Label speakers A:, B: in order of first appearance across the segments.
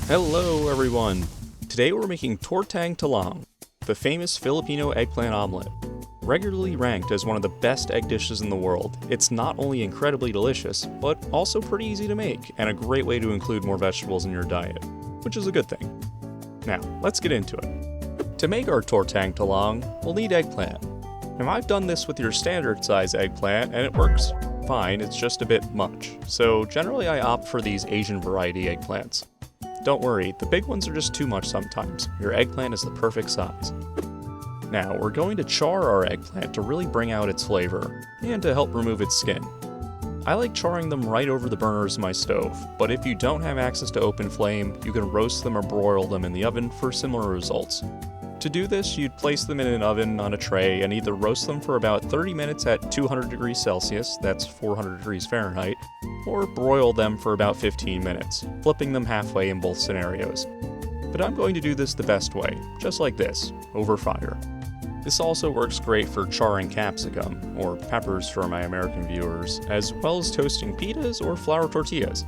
A: Hello everyone! Today we're making Tortang Talong, the famous Filipino eggplant omelet. Regularly ranked as one of the best egg dishes in the world, it's not only incredibly delicious, but also pretty easy to make, and a great way to include more vegetables in your diet, which is a good thing. Now, let's get into it. To make our Tortang Talong, we'll need eggplant. Now I've done this with your standard size eggplant, and it works fine, it's just a bit much. So generally I opt for these Asian variety eggplants. Don't worry, the big ones are just too much sometimes. Your eggplant is the perfect size. Now, we're going to char our eggplant to really bring out its flavor, and to help remove its skin. I like charring them right over the burners of my stove, but if you don't have access to open flame, you can roast them or broil them in the oven for similar results. To do this, you'd place them in an oven on a tray and either roast them for about 30 minutes at 200 degrees Celsius, that's 400 degrees Fahrenheit, or broil them for about 15 minutes, flipping them halfway in both scenarios. But I'm going to do this the best way, just like this, over fire. This also works great for charring capsicum, or peppers for my American viewers, as well as toasting pitas or flour tortillas.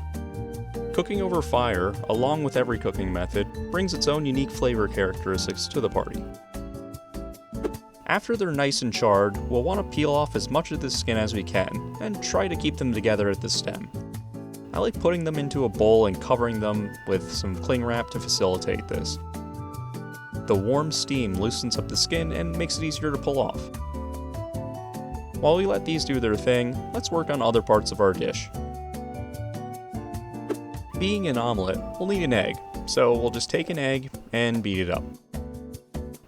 A: Cooking over fire, along with every cooking method, brings its own unique flavor characteristics to the party. After they're nice and charred, we'll want to peel off as much of the skin as we can, and try to keep them together at the stem. I like putting them into a bowl and covering them with some cling wrap to facilitate this. The warm steam loosens up the skin and makes it easier to pull off. While we let these do their thing, let's work on other parts of our dish. Being an omelet, we'll need an egg, so we'll just take an egg and beat it up.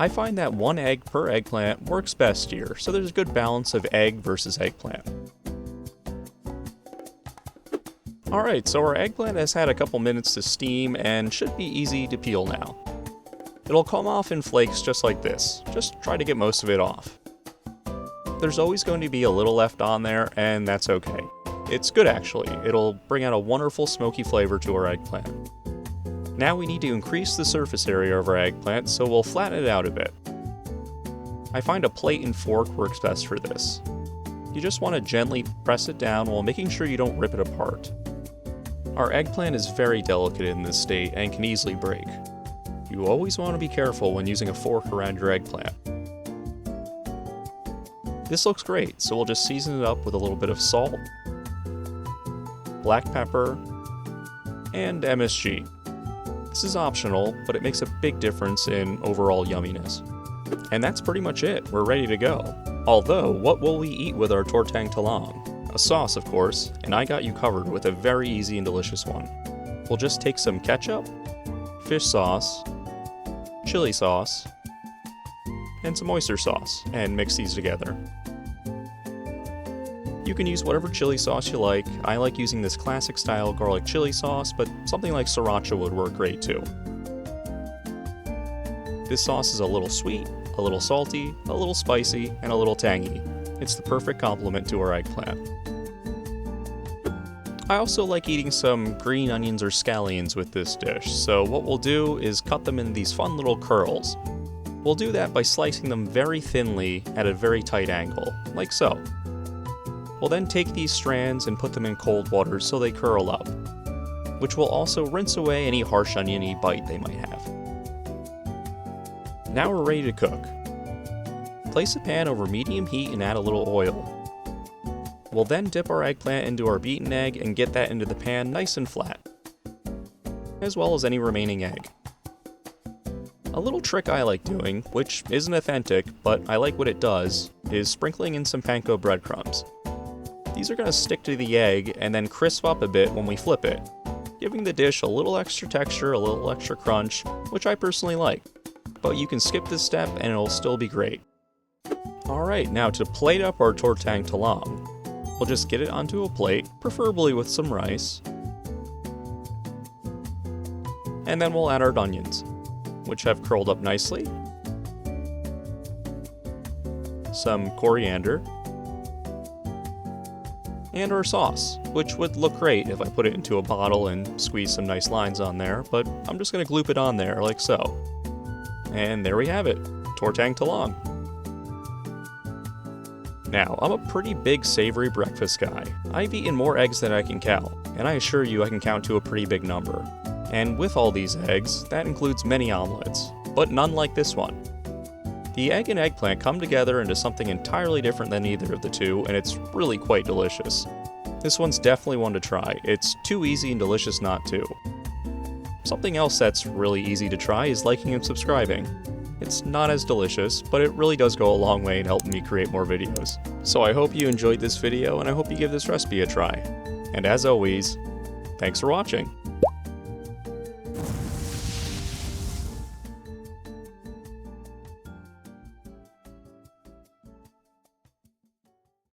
A: I find that 1 egg per eggplant works best here, so there's a good balance of egg versus eggplant. Alright, so our eggplant has had a couple minutes to steam and should be easy to peel now. It'll come off in flakes just like this, just try to get most of it off. There's always going to be a little left on there, and that's okay. It's good actually, it'll bring out a wonderful smoky flavor to our eggplant. Now we need to increase the surface area of our eggplant, so we'll flatten it out a bit. I find a plate and fork works best for this. You just want to gently press it down while making sure you don't rip it apart. Our eggplant is very delicate in this state and can easily break. You always want to be careful when using a fork around your eggplant. This looks great, so we'll just season it up with a little bit of salt, black pepper, and MSG. This is optional, but it makes a big difference in overall yumminess. And that's pretty much it, we're ready to go. Although, what will we eat with our Tortang Talong? A sauce, of course, and I got you covered with a very easy and delicious one. We'll just take some ketchup, fish sauce, chili sauce, and some oyster sauce, and mix these together. You can use whatever chili sauce you like. I like using this classic style garlic chili sauce, but something like sriracha would work great too. This sauce is a little sweet, a little salty, a little spicy, and a little tangy. It's the perfect complement to our eggplant. I also like eating some green onions or scallions with this dish, so what we'll do is cut them in these fun little curls. We'll do that by slicing them very thinly at a very tight angle, like so. We'll then take these strands and put them in cold water so they curl up, which will also rinse away any harsh oniony bite they might have. Now we're ready to cook. Place a pan over medium heat and add a little oil. We'll then dip our eggplant into our beaten egg and get that into the pan nice and flat, as well as any remaining egg. A little trick I like doing, which isn't authentic, but I like what it does, is sprinkling in some panko breadcrumbs. These are going to stick to the egg and then crisp up a bit when we flip it, giving the dish a little extra texture, a little extra crunch, which I personally like. But you can skip this step and it'll still be great. Alright, now to plate up our Tortang Talong, we'll just get it onto a plate, preferably with some rice. And then we'll add our onions, which have curled up nicely. Some coriander. And our sauce, which would look great if I put it into a bottle and squeeze some nice lines on there, but I'm just going to gloop it on there like so. And there we have it, Tortang Talong. Now, I'm a pretty big savory breakfast guy. I've eaten more eggs than I can count, and I assure you I can count to a pretty big number. And with all these eggs, that includes many omelets, but none like this one. The egg and eggplant come together into something entirely different than either of the two, and it's really quite delicious. This one's definitely one to try. It's too easy and delicious not to. Something else that's really easy to try is liking and subscribing. It's not as delicious, but it really does go a long way in helping me create more videos. So I hope you enjoyed this video, and I hope you give this recipe a try. And as always, thanks for watching!